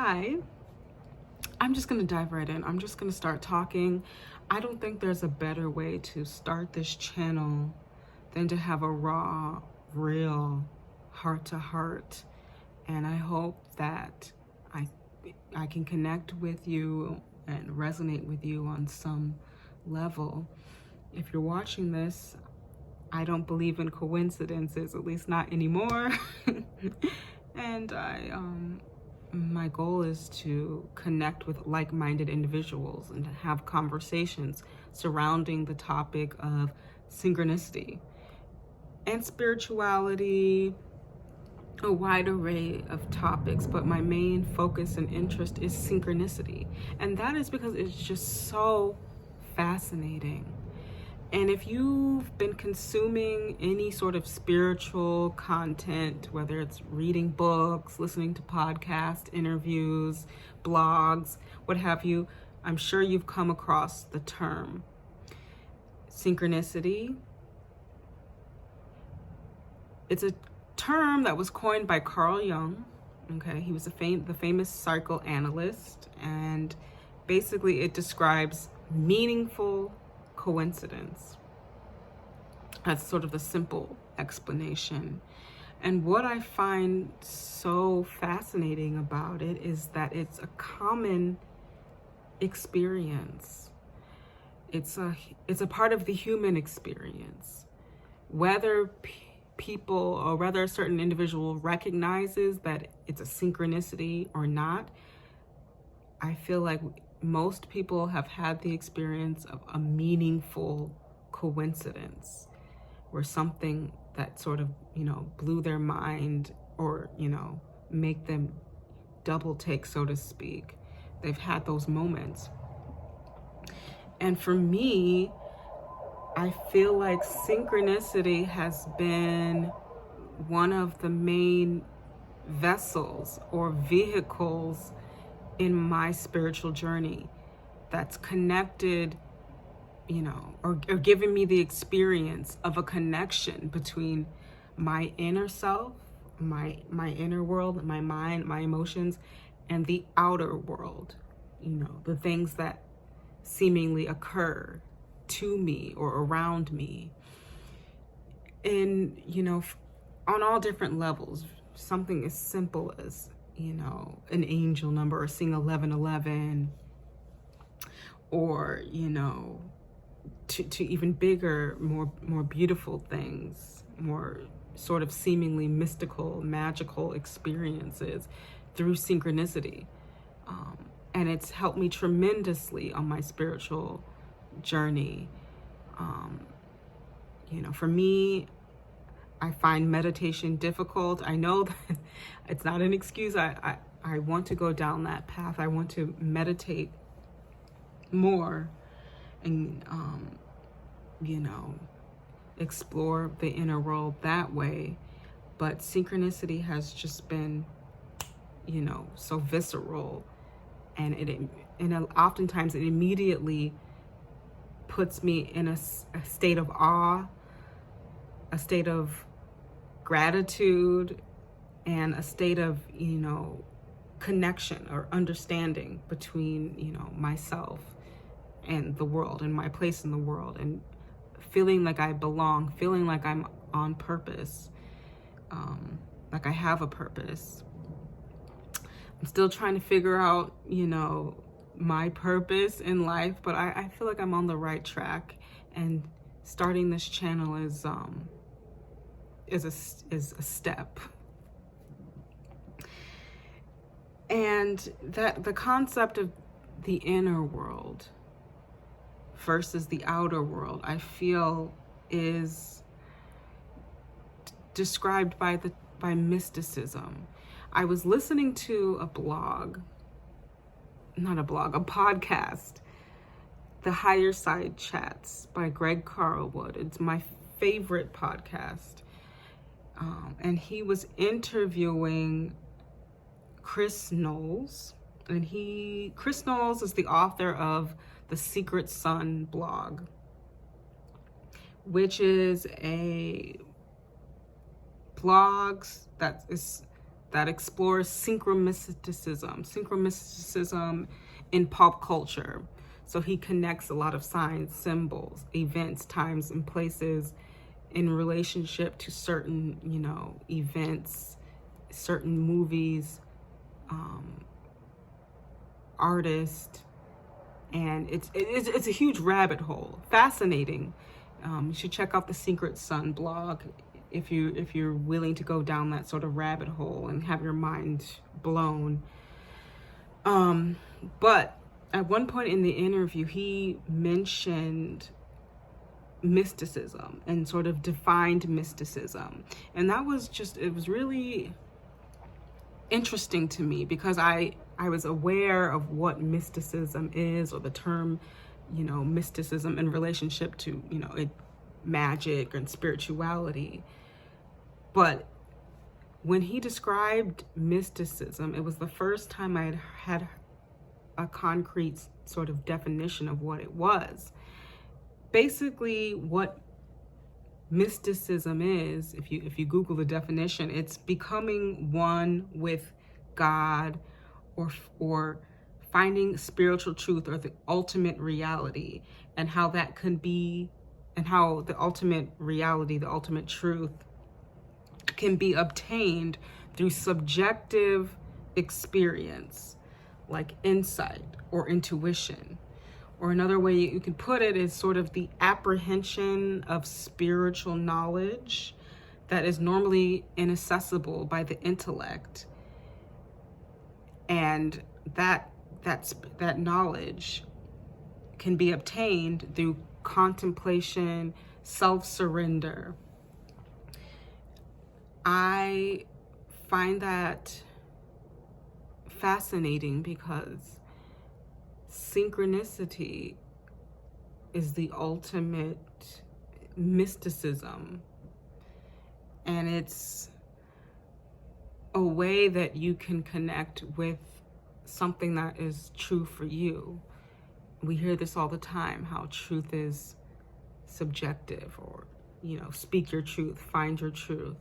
Hi, I'm just going to dive right in. I'm just going to start talking. I don't think there's a better way to start this channel than to have a raw, real, heart-to-heart. And I hope that I can connect with you and resonate with you on some level. If you're watching this, I don't believe in coincidences, at least not anymore. And my goal is to connect with like-minded individuals and to have conversations surrounding the topic of synchronicity and spirituality, a wide array of topics, but my main focus and interest is synchronicity. And that is because it's just so fascinating. And if you've been consuming any sort of spiritual content, whether it's reading books, listening to podcasts, interviews, blogs, what have you, I'm sure you've come across the term synchronicity. It's a term that was coined by Carl Jung. Okay, he was the famous psychoanalyst, and basically it describes meaningful coincidence. That's sort of the simple explanation. And what I find so fascinating about it is that it's a common experience. It's a part of the human experience. Whether people or whether a certain individual recognizes that it's a synchronicity or not, I feel like most people have had the experience of a meaningful coincidence where something that sort of, blew their mind or, make them double take, so to speak. They've had those moments. And for me, I feel like synchronicity has been one of the main vessels or vehicles in my spiritual journey that's connected, or giving me the experience of a connection between my inner self, my inner world, my mind, my emotions, and the outer world, the things that seemingly occur to me or around me. And, on all different levels, something as simple as, an angel number or seeing 1111, or, to even bigger, more beautiful things, more sort of seemingly mystical, magical experiences through synchronicity. And it's helped me tremendously on my spiritual journey. For me, I find meditation difficult. I know that it's not an excuse. I want to go down that path. I want to meditate more and, explore the inner world that way. But synchronicity has just been, so visceral. And oftentimes it immediately puts me in a state of awe, a state of gratitude, and a state of, connection or understanding between, myself and the world and my place in the world, and feeling like I belong, feeling like I'm on purpose, like I have a purpose. I'm still trying to figure out, my purpose in life, but I feel like I'm on the right track, and starting this channel is a step. And that the concept of the inner world versus the outer world, I feel, is described by mysticism. I was listening to a podcast, The Higher Side Chats by Greg Carlwood. It's my favorite podcast. And he was interviewing Chris Knowles. And Chris Knowles is the author of the Secret Sun blog, which is a blog that is that explores synchromystism in pop culture. So he connects a lot of signs, symbols, events, times, and places in relationship to certain, events, certain movies, artists, and it's a huge rabbit hole. Fascinating. You should check out the Secret Sun blog if you're willing to go down that sort of rabbit hole and have your mind blown. But at one point in the interview, he mentioned mysticism and sort of defined mysticism, and that was it was really interesting to me, because I was aware of what mysticism is, or the term, mysticism in relationship to, magic and spirituality. But when he described mysticism, it was the first time I had a concrete sort of definition of what it was. Basically, what mysticism is, if you Google the definition, it's becoming one with God, or finding spiritual truth, or the ultimate reality, and how that can be, and how the ultimate reality, the ultimate truth, can be obtained through subjective experience, like insight or intuition. Or another way you can put it is sort of the apprehension of spiritual knowledge that is normally inaccessible by the intellect. And that knowledge can be obtained through contemplation, self-surrender. I find that fascinating, because synchronicity is the ultimate mysticism, and it's a way that you can connect with something that is true for you. We hear this all the time, how truth is subjective, or, speak your truth, find your truth.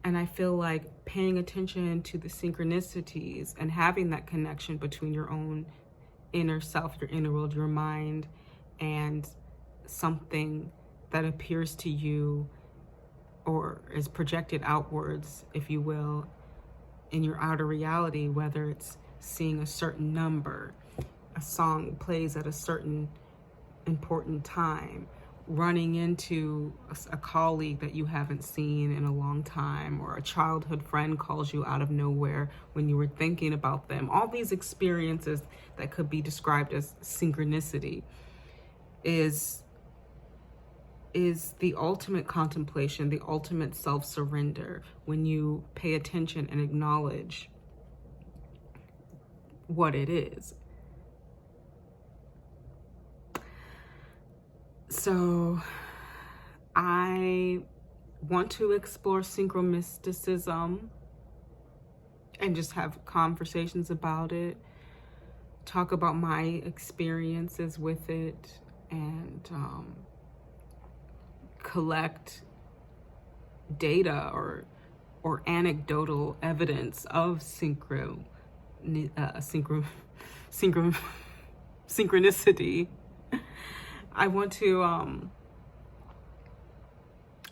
And I feel like paying attention to the synchronicities and having that connection between your own inner self, your inner world, your mind, and something that appears to you or is projected outwards, if you will, in your outer reality, whether it's seeing a certain number, a song plays at a certain important time, running into a colleague that you haven't seen in a long time, or a childhood friend calls you out of nowhere when you were thinking about them. All these experiences that could be described as synchronicity is the ultimate contemplation, the ultimate self-surrender, when you pay attention and acknowledge what it is. So I want to explore synchromystism and just have conversations about it, talk about my experiences with it, and collect data or anecdotal evidence of synchronicity. I want to, I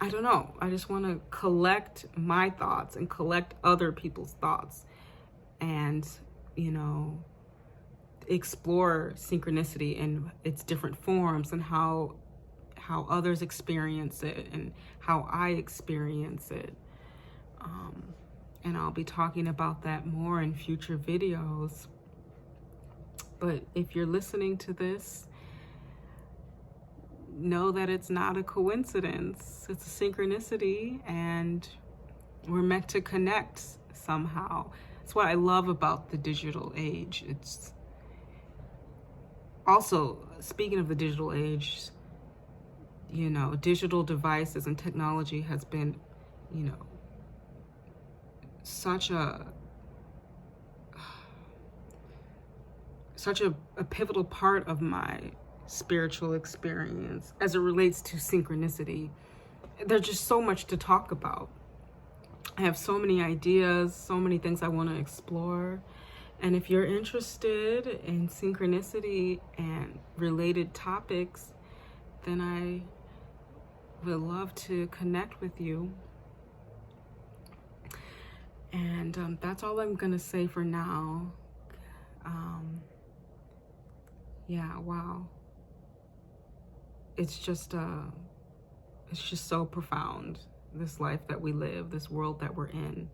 don't know, I just want to collect my thoughts and collect other people's thoughts, and, explore synchronicity in its different forms, and how others experience it and how I experience it. And I'll be talking about that more in future videos. But if you're listening to this, know that it's not a coincidence. It's a synchronicity, and we're meant to connect somehow. That's what I love about the digital age. It's also, speaking of the digital age, digital devices and technology has been, such a pivotal part of my spiritual experience as it relates to synchronicity. There's just so much to talk about. I have so many ideas, so many things I want to explore. And if you're interested in synchronicity and related topics, then I would love to connect with you. And that's all I'm going to say for now. Yeah, wow. It's just so profound, this life that we live, this world that we're in.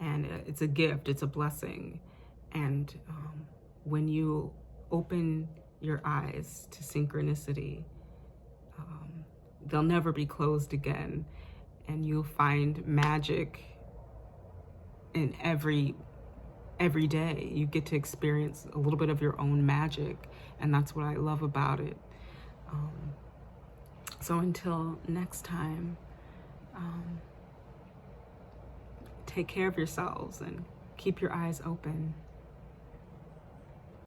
And it's a gift, it's a blessing. And when you open your eyes to synchronicity, they'll never be closed again. And you'll find magic in every day. You get to experience a little bit of your own magic. And that's what I love about it. So until next time, take care of yourselves and keep your eyes open.